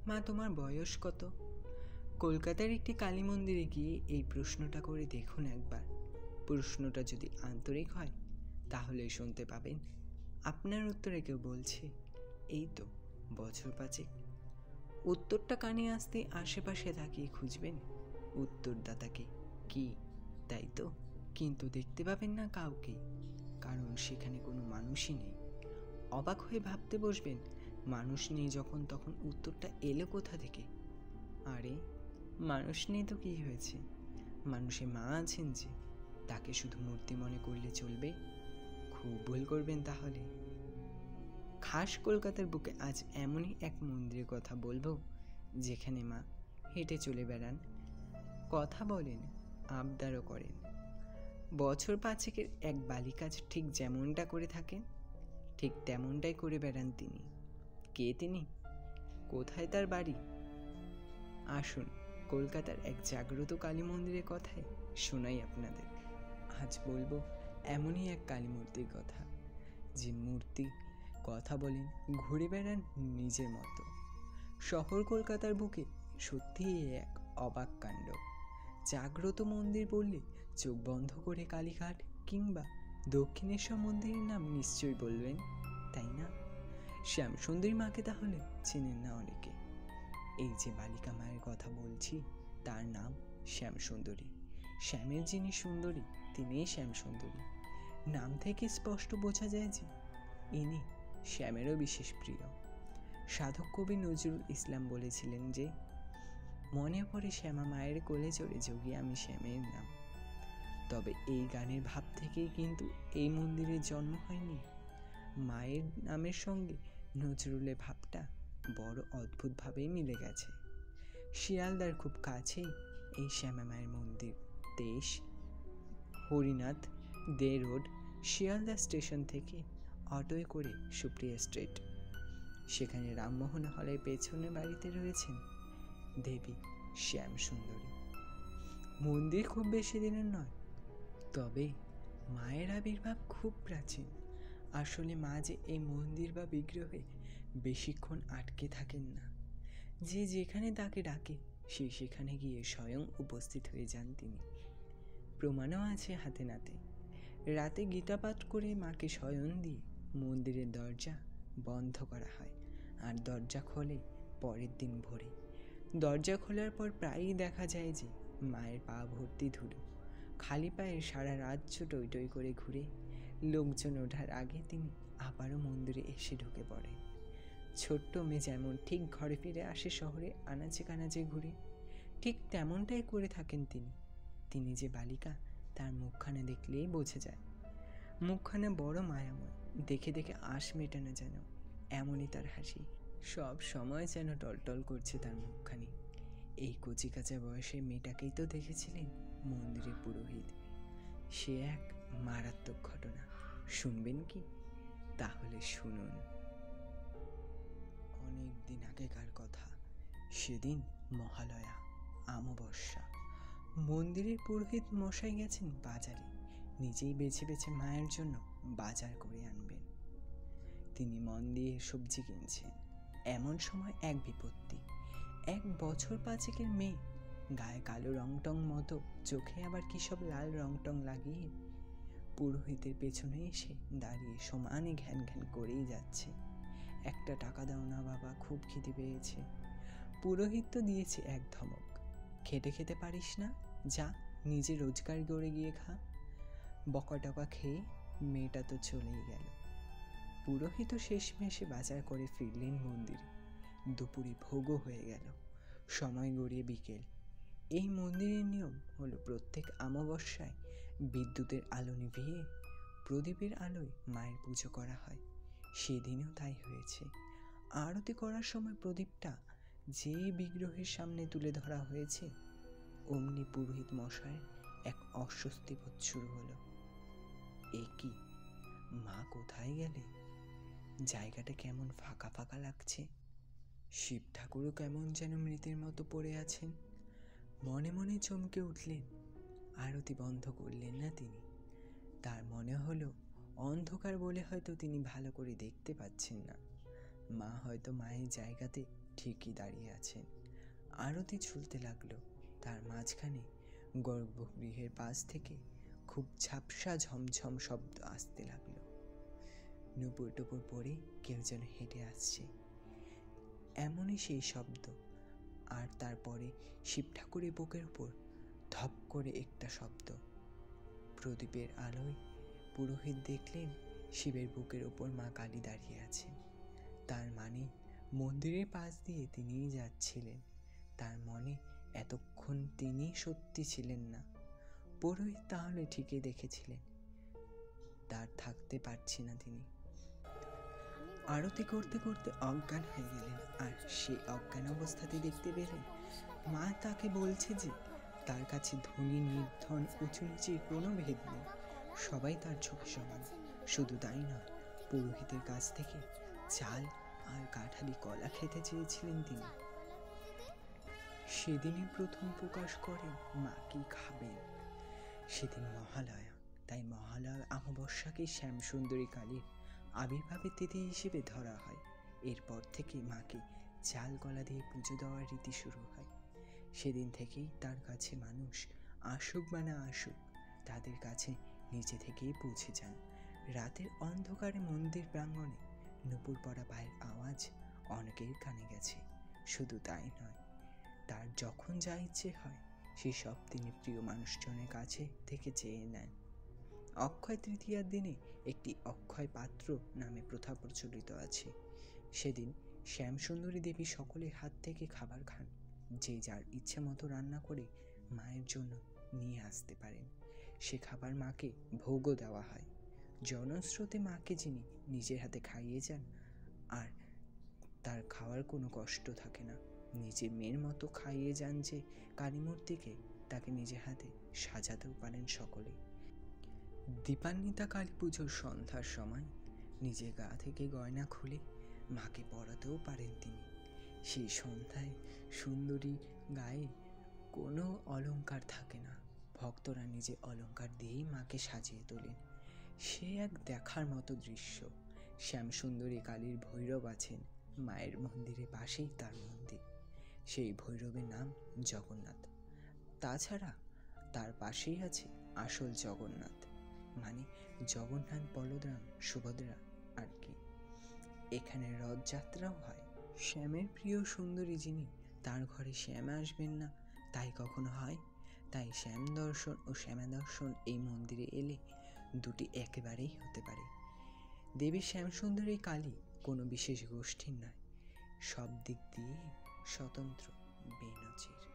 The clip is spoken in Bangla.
মা, তোমার বয়স কত? কলকাতার একটি কালী মন্দিরে গিয়ে এই প্রশ্নটা করে দেখুন একবার। প্রশ্নটা যদি আন্তরিক হয় তাহলে শুনতে পাবেন আপনার উত্তরে কেউ বলছে, এই তো বছর 5। উত্তরটা কানে আসতে আশেপাশে তাকিয়ে খুঁজবেন উত্তরদাতাকে, কি তাই তো? কিন্তু দেখতে পাবেন না কাউকে, কারণ সেখানে কোনো মানুষই নেই। অবাক হয়ে ভাবতে বসবেন, মানুষ নেই যখন, তখন উত্তরটা এলো কোথা থেকে? আরে মানুষ নেই তো কী হয়েছে, মানুষে মা আছেন যে, তাকে শুধু মূর্তি মনে করলে চলবে? খুব ভুল করবেন তাহলে। খাস কলকাতার বুকে আজ এমনই এক মন্দিরের কথা বলবো যেখানে মা হেঁটে চলে বেড়ান, কথা বলেন, আবদারও করেন। বছর 5-এর এক বালিকা ঠিক যেমনটা করে থাকেন, ঠিক তেমনটাই করে বেড়ান তিনি। কে তিনি? কোথায় তার বাড়ি? আসুন কলকাতার এক জাগ্রত কালী মন্দিরের কথায় শোনাই আপনাদের। আজ বলবো এমনই এক কালী মূর্তির কথা, যে মূর্তি কথা বলেন, ঘুরে বেড়ান নিজের মতো। শহর কলকাতার বুকে সত্যিই এক অবাক কাণ্ড। জাগ্রত মন্দির বললে চোখ বন্ধ করে কালীঘাট কিংবা দক্ষিণেশ্বর মন্দিরের নাম নিশ্চয়ই বলবেন, তাই না? শ্যামসুন্দরী মাকে তাহলে চেনেন না অনেকে। এই যে বালিকা মায়ের কথা বলছি তার নাম শ্যামসুন্দরী। শ্যামের যিনি সুন্দরী তিনিই শ্যামসুন্দরী। নাম থেকে স্পষ্ট বোঝা যায় যে ইনি শ্যামেরও বিশেষ প্রিয়। সাধক কবি নজরুল ইসলাম বলেছিলেন যে, মনে পড়ে শ্যামা মায়ের কোলে চড়ে যোগী আমি শ্যামের নাম। তবে এই গানের ভাব থেকেই কিন্তু এই মন্দিরের জন্ম হয়নি। মায়ের নামের সঙ্গে নজরুলের ভাবটা বড় অদ্ভুতভাবেই মিলে গেছে। শিয়ালদার খুব কাছেই এই শ্যামা মায়ের মন্দির। দেশ হরিনাথ দে রোড, শিয়ালদা স্টেশন থেকে অটোয় করে সুপ্রিয়া স্ট্রিট, সেখানে রামমোহন হলের পেছনে বাড়িতে রয়েছেন দেবী শ্যামসুন্দরী। মন্দির খুব বেশি দিনের নয়, তবে মায়ের আবির্ভাব খুব প্রাচীন। আসলে মা যে এই মন্দির বা বিগ্রহে বেশিক্ষণ আটকে থাকেন না। যে যেখানে তাকে ডাকে সে সেখানে গিয়ে স্বয়ং উপস্থিত হয়ে যান তিনি। প্রমাণও আছে হাতে নাতে। রাতে গীতা পাঠ করে মাকে শয়ন দিয়ে মন্দিরের দরজা বন্ধ করা হয়, আর দরজা খোলে পরের দিন ভোরে। দরজা খোলার পর প্রায়ই দেখা যায় যে মায়ের পা ভর্তি ধুলো। খালি পায়ে সারা রাজ্য টই টই করে ঘুরে লোকজন ওঠার আগে তিনি আবারও মন্দিরে এসে ঢুকে পড়ে। ছোট্ট মেয়ে যেমন ঠিক ঘরে ফিরে আসে শহরে আনাচে কানাচে ঘুরে, ঠিক তেমনটাই করে থাকেন তিনি। তিনি যে বালিকা তার মুখখানে দেখলেই বোঝা যায়। মুখখানে বড় মায়াময়, দেখে দেখে আশ মেটে না যেন, এমনই তার হাসি। সব সময় যেন টলটল করছে তার মুখখানি। এই কচিকাঁচা বয়সে মেয়েটাকেই তো দেখেছিলেন মন্দিরের পুরোহিত। সে এক মারাত্মক ঘটনা। শুনবেন কি? তাহলে শুনুন। অনেক দিন আগেকার কথা। সেদিন মহালয়া, অমাবস্যা। মন্দিরের পুরোহিত মশাই গেছেন বাজারে, নিজেই বেছে বেছে মায়ের জন্য বাজার করে আনবেন। তিনি মন দিয়ে সবজি কিনছেন। এমন সময় এক বিপত্তি। এক বছর 5-এর মেয়ে, গায়ে কালো রংটং মতো, চোখে আবার কী সব লাল রংটং লাগিয়ে পুরোহিতের পেছনে এসে দাঁড়িয়ে সমানে ঘ্যান ঘ্যান করেই যাচ্ছে। একটা টাকা দাও না বাবা, খুব খিদে পেয়েছে। পুরোহিত তো দিয়েছে এক ধমক, খেটে খেতে পারিস না, যা নিজে রোজগার করে গিয়ে খা। বকা টকা খেয়ে মেয়েটা তো চলেই গেল। পুরোহিত শেষমেশে বাজার করে ফিরলেন মন্দিরে। দুপুরে ভোগও হয়ে গেল, সময় গড়িয়ে বিকেল। এই মন্দিরের নিয়ম হলো প্রত্যেক অমাবস্যায় বিদ্যুতের আলো নিভিয়ে প্রদীপের আলোয় মায়ের পুজো করা হয়। সেদিনও তাই হয়েছে। আরতি করার সময় প্রদীপটা যে বিগ্রহের সামনে তুলে ধরা হয়েছে, অমনি পুরোহিত মশায়ের এক অস্বস্তি বোধ শুরু হলো। এ কি, মা কোথায় গেলে? জায়গাটা কেমন ফাঁকা ফাঁকা লাগছে। শিব ঠাকুরও কেমন যেন মৃতের মতো পড়ে আছেন। মনে মনে চমকে উঠলেন। আরতি বন্ধ করলেন না তিনি। তার মনে হলো অন্ধকার বলে হয়তো তিনি ভালো করে দেখতে পাচ্ছেন না। মা হয়তো মায়ের জায়গাতে ঠিকই দাঁড়িয়ে আছেন। আরতি চলতে লাগলো। তার মাঝখানে গর্ভগৃহের পাশ থেকে খুব ঝাপসা ঝমঝম শব্দ আসতে লাগলো। নুপুর টুপুর পরে কেউ যেন হেঁটে আসছে, এমনই সেই শব্দ। আর তারপরে শিব ঠাকুরের বুকের উপর ধপ করে একটা শব্দ। প্রদীপের আলোয় পুরোহিত দেখলেন শিবের বুকের উপর মা কালী দাঁড়িয়ে আছেন। তার মানে মন্দিরের পাশ দিয়ে তিনিই যাচ্ছিলেন। তার মনে এতক্ষণ তিনি সত্যি ছিলেন না, পুরোহিত তাহলে ঠিকই দেখেছিলেন। তার থাকতে পারছি না তিনি। আরতি করতে করতে অজ্ঞান হয়ে গেলেন। আর সেই অজ্ঞান অবস্থাতে দেখতে পেলেন মা তাকে বলছে যে তার কাছে ধনী নির্ধন উঁচু নিচের কোনো ভেদ নেই, সবাই তার চোখে সমান। শুধু তাই নয়, পুরোহিতের কাছ থেকে চাল আর কাঠালি কলা খেতে চেয়েছিলেন তিনি। সেদিনই প্রথম প্রকাশ করেন মা কি খাবেন। সেদিন মহালয়া, তাই মহালয়া অমাবস্যাকে শ্যামসুন্দরী কালীর আবির্ভাবের তিথি হিসেবে ধরা হয়। এরপর থেকে মাকে চাল কলা দিয়ে পুজো দেওয়ার রীতি শুরু হয়। সেদিন থেকেই তার কাছে মানুষ আসুক বা না আসুক, তাদের কাছে নিচে থেকেই পৌঁছে যান। রাতের অন্ধকারে মন্দির প্রাঙ্গণে নুপুর পড়া পায়ের আওয়াজ অনেকের কানে গেছে। শুধু তাই নয়, তার যখন যা ইচ্ছে হয় সেই সব তিনি প্রিয় মানুষজনের কাছে থেকে চেয়ে নেন। অক্ষয় তৃতীয়ার দিনে একটি অক্ষয় পাত্র নামে প্রথা প্রচলিত আছে। সেদিন শ্যামসুন্দরী দেবী সকলের হাত থেকে খাবার খান। যে যার ইচ্ছে মতো রান্না করে মায়ের জন্য নিয়ে আসতে পারেন। সে খাবার মাকে ভোগও দেওয়া হয়। জনস্রোতে মাকে যিনি নিজের হাতে খাইয়ে যান, আর তার খাওয়ার কোনো কষ্ট থাকে না। নিজে মেয়ের মতো খাইয়ে যান যে কালীমূর্তিকে, তাকে নিজের হাতে সাজাতেও পারেন সকলে। দীপান্বিতা কালী পুজোর সন্ধ্যার সময় নিজের গা থেকে গয়না খুলে মাকে পরাতেও পারেন তিনি। সেই সন্ধ্যায় সুন্দরী গায়ে কোনো অলংকার থাকে না, ভক্তরা নিজে অলংকার দিয়েই মাকে সাজিয়ে তোলেন। সে এক দেখার মতো দৃশ্য। শ্যামসুন্দরী কালীর ভৈরব আছেন মায়ের মন্দিরের পাশেই তার মন্দির। সেই ভৈরবের নাম জগন্নাথ। তাছাড়া তার পাশেই আছে আসল জগন্নাথ, মানে জগন্নাথ বলরাম সুভদ্রা আর কি। এখানে রথযাত্রাও হয়। শ্যামের প্রিয় সুন্দরী যিনি, তার ঘরে শ্যাম আসবেন না তাই কখনো হয়? তাই শ্যাম দর্শন ও শ্যামা দর্শন এই মন্দিরে এলে দুটি একেবারেই হতে পারে। দেবী শ্যামসুন্দরী কালী কোনো বিশেষ গোষ্ঠীর নয়, সব দিক দিয়ে স্বতন্ত্র, বেনজির।